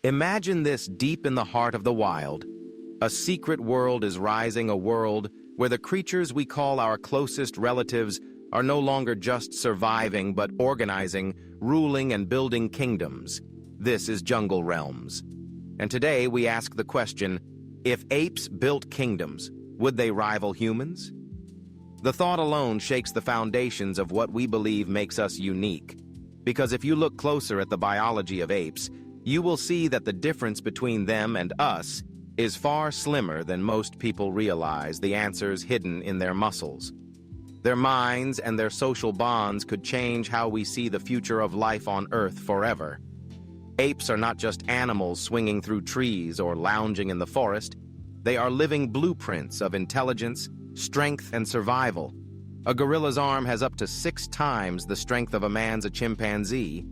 Imagine this deep in the heart of the wild. A secret world is rising, a world where the creatures we call our closest relatives are no longer just surviving but organizing, ruling, and building kingdoms. This is Jungle Realms. And today we ask the question, if apes built kingdoms, would they rival humans? The thought alone shakes the foundations of what we believe makes us unique. Because if you look closer at the biology of apes, you will see that the difference between them and us is far slimmer than most people realize. The answers hidden in their muscles. Their minds and their social bonds could change how we see the future of life on Earth forever. Apes are not just animals swinging through trees or lounging in the forest. They are living blueprints of intelligence, strength, and survival. A gorilla's arm has up to 6 times the strength of a man's. A chimpanzee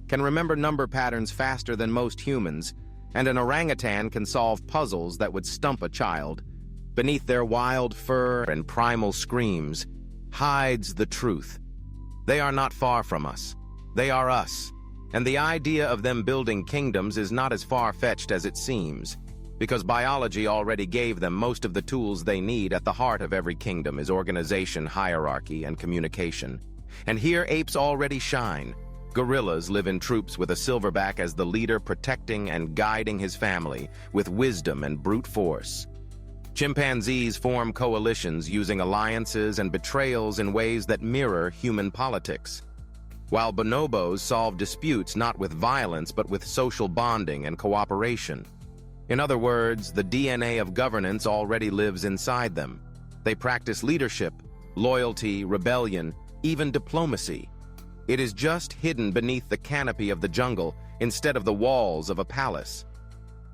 can remember number patterns faster than most humans, and an orangutan can solve puzzles that would stump a child. Beneath their wild fur and primal screams hides the truth. They are not far from us. They are us. And the idea of them building kingdoms is not as far-fetched as it seems, because biology already gave them most of the tools they need. At the heart of every kingdom is organization, hierarchy, and communication. And here apes already shine. Gorillas live in troops with a silverback as the leader, protecting and guiding his family with wisdom and brute force. Chimpanzees form coalitions using alliances and betrayals in ways that mirror human politics, while bonobos solve disputes not with violence but with social bonding and cooperation. In other words, the DNA of governance already lives inside them. They practice leadership, loyalty, rebellion, even diplomacy. It is just hidden beneath the canopy of the jungle instead of the walls of a palace.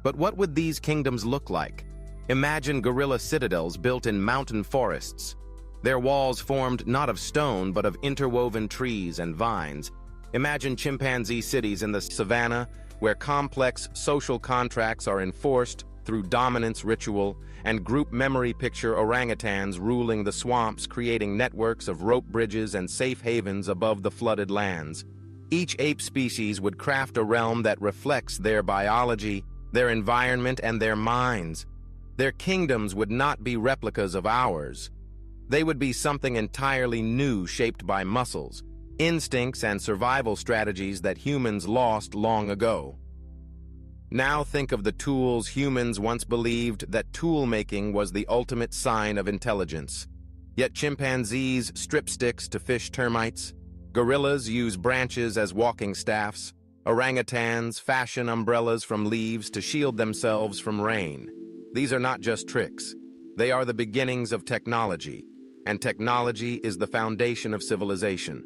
But what would these kingdoms look like? Imagine gorilla citadels built in mountain forests. Their walls formed not of stone but of interwoven trees and vines. Imagine chimpanzee cities in the savannah where complex social contracts are enforced through dominance ritual, and group memory. Picture orangutans ruling the swamps, creating networks of rope bridges and safe havens above the flooded lands. Each ape species would craft a realm that reflects their biology, their environment, and their minds. Their kingdoms would not be replicas of ours. They would be something entirely new, shaped by muscles, instincts, and survival strategies that humans lost long ago. Now think of the tools. Humans once believed that tool-making was the ultimate sign of intelligence. Yet chimpanzees strip sticks to fish termites. Gorillas use branches as walking staffs. Orangutans fashion umbrellas from leaves to shield themselves from rain. These are not just tricks. They are the beginnings of technology, and technology is the foundation of civilization.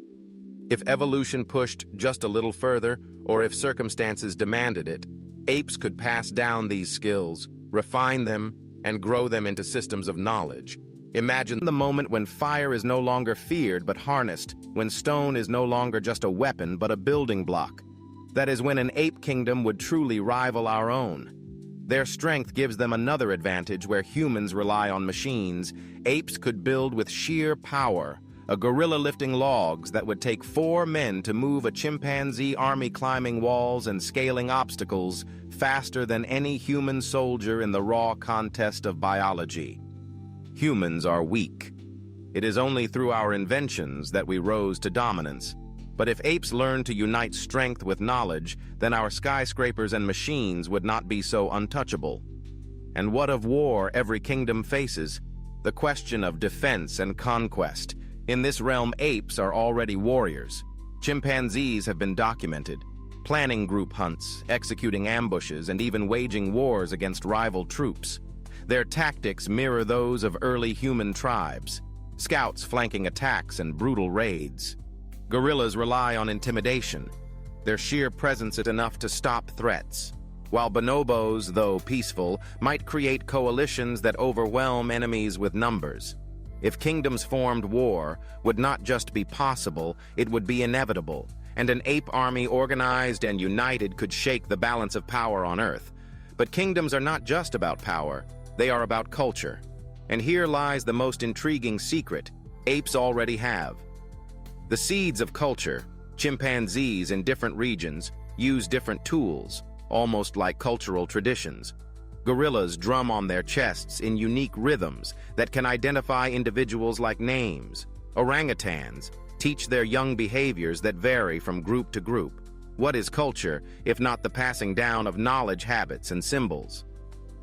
If evolution pushed just a little further, or if circumstances demanded it, apes could pass down these skills, refine them, and grow them into systems of knowledge. Imagine the moment when fire is no longer feared but harnessed, when stone is no longer just a weapon but a building block. That is when an ape kingdom would truly rival our own. Their strength gives them another advantage where humans rely on machines. Apes could build with sheer power. A gorilla lifting logs that would take 4 men to move, a chimpanzee army climbing walls and scaling obstacles faster than any human soldier in the raw contest of biology. Humans are weak. It is only through our inventions that we rose to dominance. But if apes learned to unite strength with knowledge, then our skyscrapers and machines would not be so untouchable. And what of war every kingdom faces? The question of defense and conquest. In this realm, apes are already warriors. Chimpanzees have been documented, planning group hunts, executing ambushes, and even waging wars against rival troops. Their tactics mirror those of early human tribes, scouts flanking attacks and brutal raids. Gorillas rely on intimidation. Their sheer presence is enough to stop threats, while bonobos, though peaceful, might create coalitions that overwhelm enemies with numbers. If kingdoms formed, war would not just be possible, it would be inevitable, and an ape army organized and united could shake the balance of power on Earth. But kingdoms are not just about power, they are about culture. And here lies the most intriguing secret apes already have. The seeds of culture. Chimpanzees in different regions use different tools. almost like cultural traditions. Gorillas drum on their chests in unique rhythms that can identify individuals like names. Orangutans teach their young behaviors that vary from group to group. What is culture, if not the passing down of knowledge, habits, and symbols?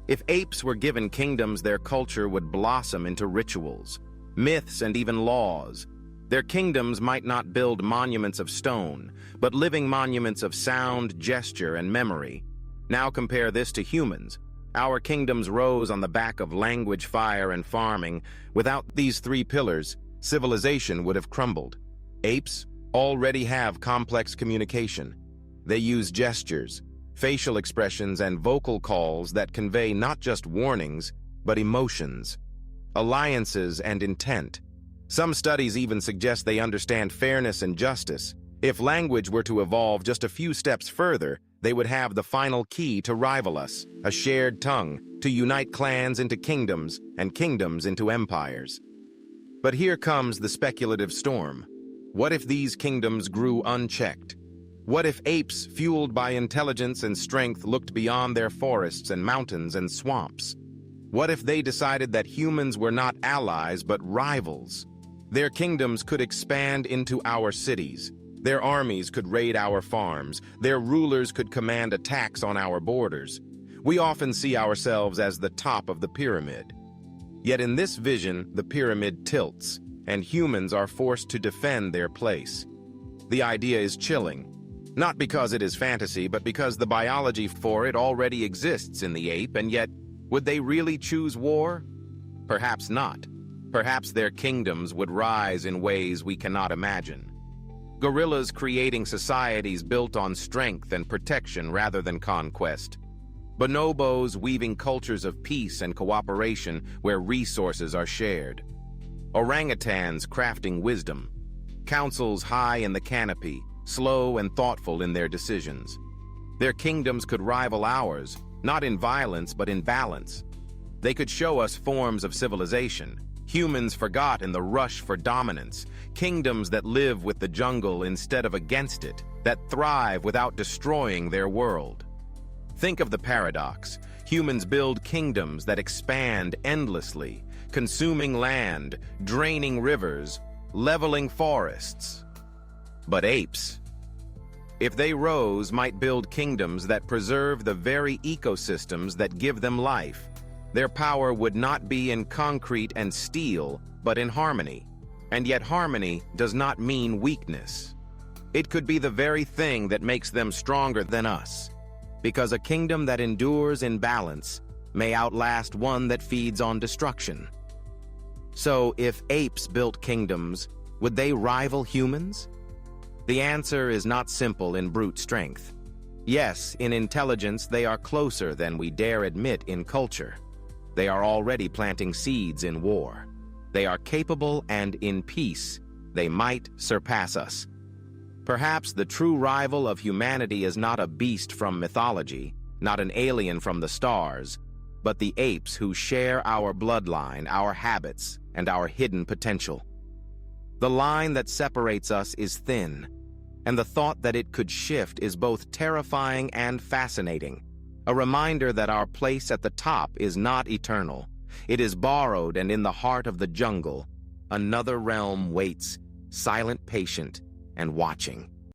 If apes were given kingdoms, their culture would blossom into rituals, myths, and even laws. Their kingdoms might not build monuments of stone, but living monuments of sound, gesture, and memory. Now compare this to humans. Our kingdoms rose on the back of language, fire, and farming. Without these three pillars, civilization would have crumbled. Apes already have complex communication. They use gestures, facial expressions, and vocal calls that convey not just warnings, but emotions, alliances, and intent. Some studies even suggest they understand fairness and justice. If language were to evolve just a few steps further, they would have the final key to rival us, a shared tongue, to unite clans into kingdoms and kingdoms into empires. But here comes the speculative storm. What if these kingdoms grew unchecked? What if apes, fueled by intelligence and strength, looked beyond their forests and mountains and swamps? What if they decided that humans were not allies but rivals? Their kingdoms could expand into our cities. Their armies could raid our farms. Their rulers could command attacks on our borders. We often see ourselves as the top of the pyramid. Yet in this vision, the pyramid tilts, and humans are forced to defend their place. The idea is chilling, not because it is fantasy, but because the biology for it already exists in the ape, and yet, would they really choose war? Perhaps not. Perhaps their kingdoms would rise in ways we cannot imagine. Gorillas creating societies built on strength and protection rather than conquest. Bonobos weaving cultures of peace and cooperation where resources are shared. Orangutans crafting wisdom. Councils high in the canopy, slow and thoughtful in their decisions. Their kingdoms could rival ours, not in violence but in balance. They could show us forms of civilization, humans forgot in the rush for dominance, kingdoms that live with the jungle instead of against it, that thrive without destroying their world. Think of the paradox. Humans build kingdoms that expand endlessly, consuming land, draining rivers, leveling forests. But apes, if they rose, might build kingdoms that preserve the very ecosystems that give them life. Their power would not be in concrete and steel, but in harmony. And yet harmony does not mean weakness. It could be the very thing that makes them stronger than us, because a kingdom that endures in balance may outlast one that feeds on destruction. So if apes built kingdoms, would they rival humans? The answer is not simple in brute strength. Yes, in intelligence they are closer than we dare admit in culture. They are already planting seeds in war. They are capable, and in peace, they might surpass us. Perhaps the true rival of humanity is not a beast from mythology, not an alien from the stars, but the apes who share our bloodline, our habits, and our hidden potential. The line that separates us is thin, and the thought that it could shift is both terrifying and fascinating. A reminder that our place at the top is not eternal. It is borrowed, and in the heart of the jungle, another realm waits, silent, patient, and watching.